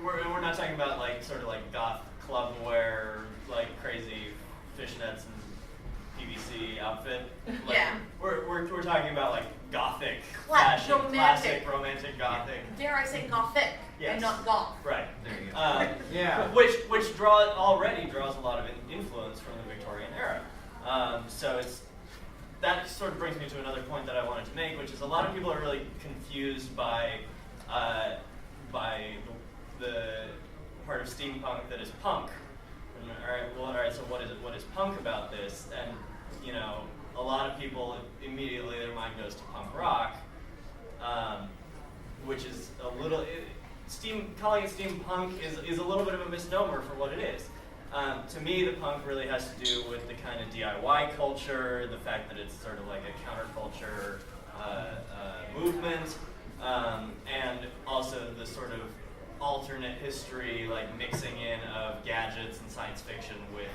we're not talking about like sort of like goth club wear, like crazy fishnets and PVC outfit. Like, yeah. We're talking about like gothic fashion, classic romantic gothic. Dare I say gothic, yes. and not goth. Right. There you go. Yeah. Which already draws a lot of influence from the Victorian era. So that sort of brings me to another point that I wanted to make, which is a lot of people are really confused by the part of steampunk that is punk. And, all right. So what is punk about this? And a lot of people immediately their mind goes to punk rock, which is a little calling it steampunk is a little bit of a misnomer for what it is. To me, the punk really has to do with the kind of DIY culture, the fact that it's sort of like a counterculture movement, and also the sort of alternate history, like mixing in of gadgets and science fiction with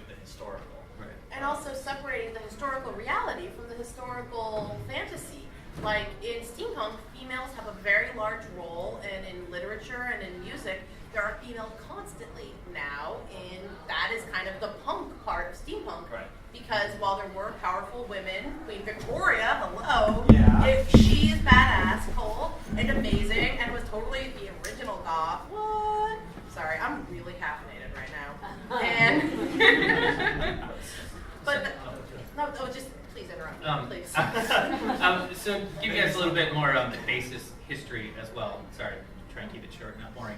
the historical. Right. And also separating the historical reality from the historical fantasy. Like in steampunk, females have a very large role, and in literature and in music, there are females constantly now, and that is kind of the punk part of steampunk. Right. Because while there were powerful women, Queen Victoria, hello, Yeah. if she is badass, cool, and amazing, and was totally the original goth, what? Sorry, I'm really caffeinated right now. And, just please interrupt me, please. So give you guys a little bit more basis history as well. Sorry, try and keep it short, not boring.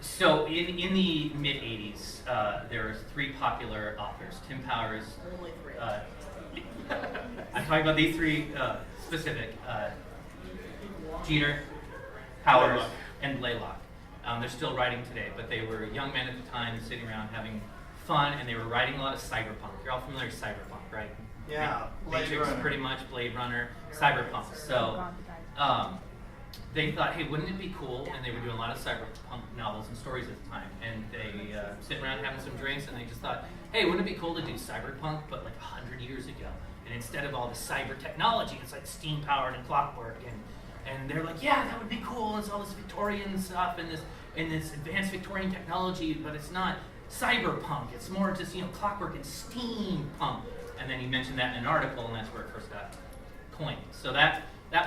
So in the mid 80s, there were three popular authors: Tim Powers. Only three. I'm talking about these three specific: Jeter, Powers, and Blaylock. They're still writing today, but they were young men at the time, sitting around having fun, and they were writing a lot of cyberpunk. You're all familiar with cyberpunk, right? Yeah. Matrix, pretty much, Blade Runner, cyberpunk. So they thought, hey, wouldn't it be cool? And they were doing a lot of cyberpunk novels and stories at the time. And they sitting around having some drinks, and they just thought, hey, wouldn't it be cool to do cyberpunk, but like 100 years ago? And instead of all the cyber technology, it's like steam powered and clockwork. And they're like, yeah, that would be cool. It's all this Victorian stuff and this advanced Victorian technology, but it's not cyberpunk. It's more just clockwork and steampunk. And then he mentioned that in an article, and that's where it first got coined. So that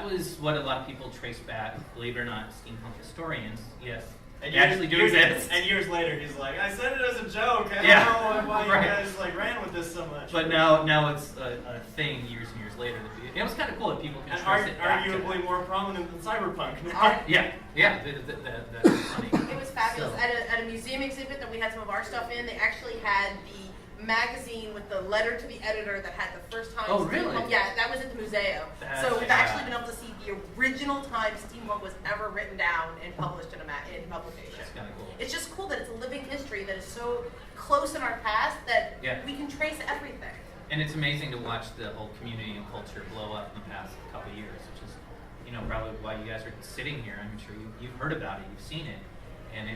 was what a lot of people trace back, believe it or not, steampunk historians. Yes, they actually do exist. And years later, he's like, I said it as a joke. I don't know why you guys ran with this so much. But now it's a thing years and years later. It was kind of cool that people can trace it back. Arguably more prominent than cyberpunk. Yeah. That's funny. It was fabulous. At a museum exhibit that we had some of our stuff in, they actually had the magazine with the letter to the editor that had the first time. Oh, really? Yeah, that was at the museo. So we've actually been able to see the original time steampunk was ever written down and published in publication. That's kind of cool. It's just cool that it's a living history that is so close in our past that we can trace everything. And it's amazing to watch the whole community and culture blow up in the past couple of years, which is, probably why you guys are sitting here. I'm sure you've heard about it, you've seen it, and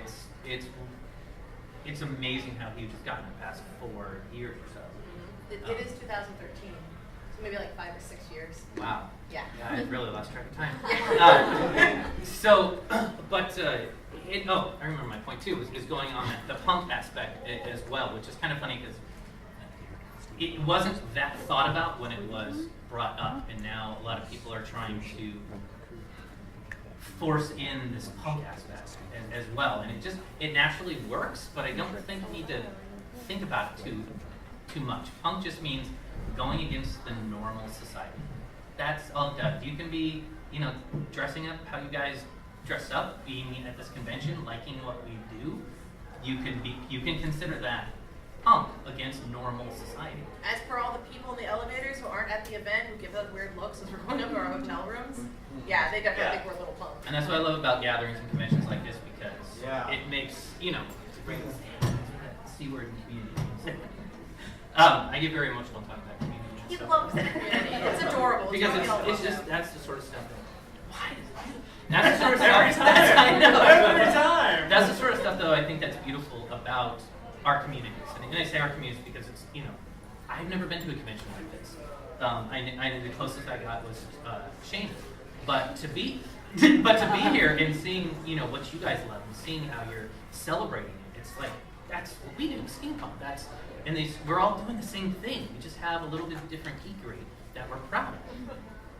it's amazing how huge it's gotten in the past 4 years or so. Mm-hmm. It is 2013, so maybe like 5 or 6 years. Wow. Yeah. I really lost track of time. I remember my point too, is going on the punk aspect as well, which is kind of funny because it wasn't that thought about when it was brought up, and now a lot of people are trying to force in this punk aspect as well, and it naturally works, but I don't think you need to think about it too much. Punk just means going against the normal society. That's all it does. You can be, dressing up how you guys dress up, being at this convention, liking what we do. You can consider that punk against normal society. As per all the people in the elevators who aren't at the event, who give us weird looks as we're going up to our hotel rooms, they definitely think we're a little punk. And that's what I love about gatherings and conventions like this, because it makes, to bring that C word in community. I get very emotional talking about community. He loves the community. It's adorable. Because it's just, that's the sort of stuff that's the sort of stuff. Every time. That's the sort of stuff, though, I think that's beautiful about our communities. And I say our communities because it's, I've never been to a convention like this. I the closest I got was Shane. But to be But to be here and seeing, you know, what you guys love and seeing how you're celebrating it, it's like, that's what we do, steampunk. We're all doing the same thing. We just have a little bit different geekery that we're proud of.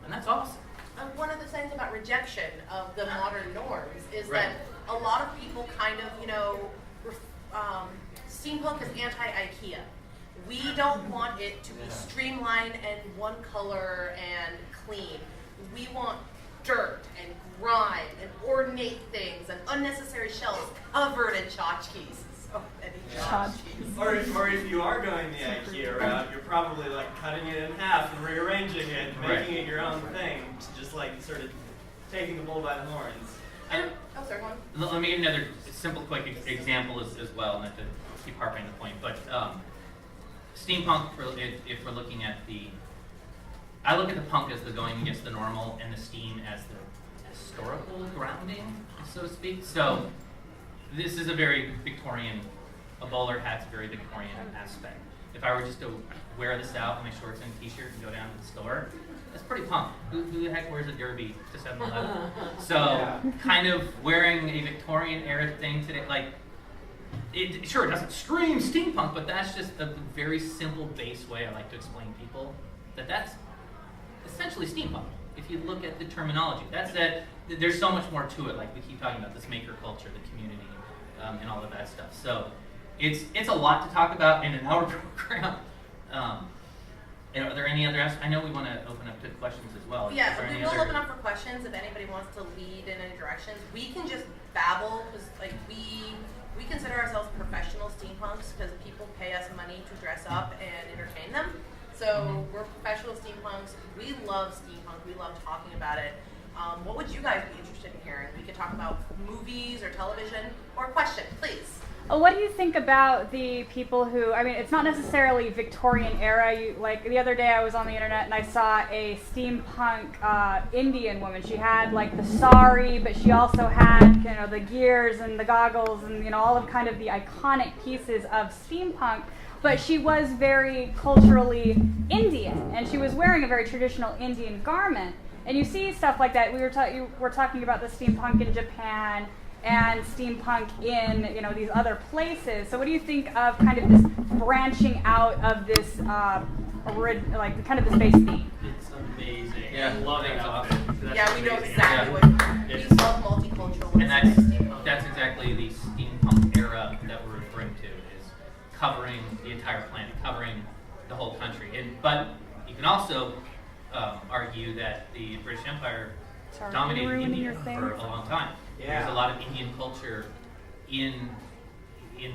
And that's awesome. And one of the things about rejection of the modern norms is Right. that a lot of people kind of, you know, steampunk is anti-IKEA. We don't want it to be streamlined and one color and clean. We want dirt and grime and ornate things and unnecessary shelves covered in tchotchkes. So many tchotchkes. Or if you are going the IKEA route, you're probably like cutting it in half and rearranging it, and making it your own thing, just like sort of taking the bull by the horns. Oh, sorry, one. Let me give another simple, quick example as well, not to keep harping the point, but steampunk, if we're looking at I look at the punk as the going against the normal, and the steam as the historical grounding, so to speak. So this is a very Victorian, a bowler hat's a very Victorian aspect. If I were just to wear this out in my shorts and t-shirt and go down to the store, that's pretty punk. Who the heck wears a derby to 7-Eleven? So kind of wearing a Victorian era thing today, like, it doesn't scream steampunk, but that's just a very simple base way I like to explain to people that's essentially steampunk. If you look at the terminology, there's so much more to it. Like we keep talking about this maker culture, the community, and all of that stuff. So it's a lot to talk about in an hour program. And are there any other I know we want to open up to questions as well. Yeah, we will open up for questions if anybody wants to lead in any directions. We can just babble because like we consider ourselves professional steampunks because people pay us money to dress up and entertain them. So we're professional steampunks. We love steampunk. We love talking about it. What would you guys be interested in hearing? We could talk about movies or television or question, please. What do you think about the people who, I mean, it's not necessarily Victorian era. Like the other day I was on the internet and I saw a steampunk Indian woman. She had like the sari, but she also had, you know, the gears and the goggles and, you know, all of kind of the iconic pieces of steampunk. But she was very culturally Indian, and she was wearing a very traditional Indian garment. And you see stuff like that. You were talking about the steampunk in Japan and steampunk in, you know, these other places. So what do you think of kind of this branching out of this, like kind of this base theme? It's amazing. Yeah, I love it. awesome. Yeah, we know amazing. exactly what we love multicultural. And that's exactly the steampunk era that we're referring to, is covering the entire planet, covering the whole country. But you can also argue that the British Empire dominated India for a long time. There's a lot of Indian culture in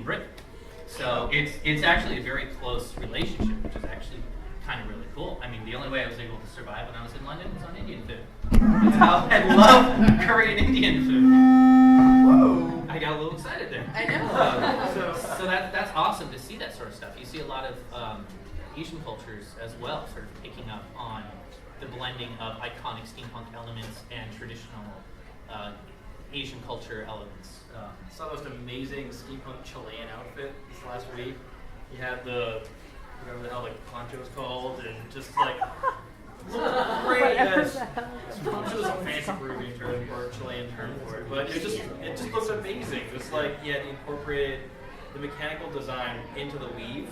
Britain. So it's actually a very close relationship, which is actually kind of really cool. I mean, the only way I was able to survive when I was in London was on Indian food. That's how I love Korean Indian food. Whoa! I got a little excited there. I know. So that's awesome to see that sort of stuff. You see a lot of Asian cultures as well, sort of picking up on the blending of iconic steampunk elements and traditional Asian culture elements. I saw the most amazing steampunk Chilean outfit this last week. You had the, whatever the hell like poncho is called, and just like looked great as poncho is a fancy Peruvian term or Chilean term for it, but it just looks amazing. Just like he had incorporated the mechanical design into the weave.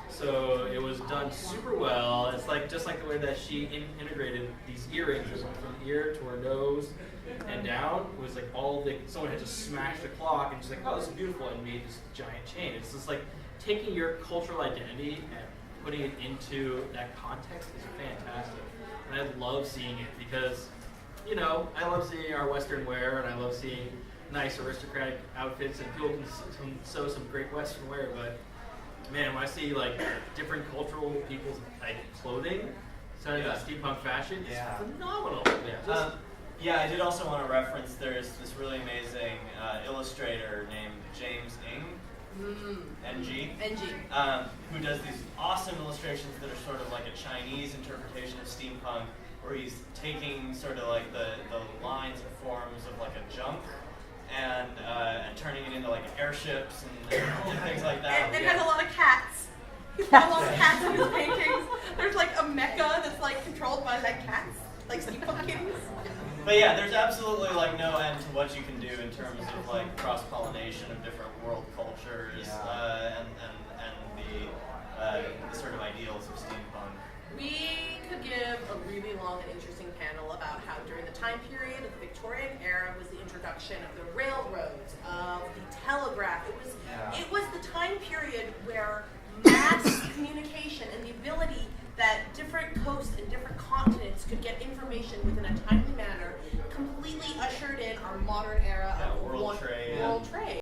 So it was done super well. It's like just like the way that she integrated these earrings from ear to her nose and down. It was like someone had just smashed the clock and just like, oh, this is beautiful, and made this giant chain. It's just like taking your cultural identity and putting it into that context is fantastic. And I love seeing it because, you know, I love seeing our Western wear, and I love seeing nice aristocratic outfits, and people can sew some great Western wear, but man, when I see like different cultural people's like clothing, starting with steampunk fashion, it's phenomenal. I did also want to reference, there's this really amazing illustrator named James NG, who does these awesome illustrations that are sort of like a Chinese interpretation of steampunk, where he's taking sort of like the lines and forms of like a junk and turning it into like airships and things like that. And it has a lot of cats. He's got a lot of cats in his paintings. There's like a mecha that's like controlled by like cats, like steampunk kitties. But yeah, there's absolutely like no end to what you can do in terms of like cross-pollination of different world cultures and the sort of ideals of steampunk. We could give a really long and interesting panel about how during the time period of the Victorian era was the introduction of the railroads, of the telegraph. It was the time period where mass communication and the ability that different coasts and different continents could get information within a timely manner completely ushered in our modern era of world trade. World trade.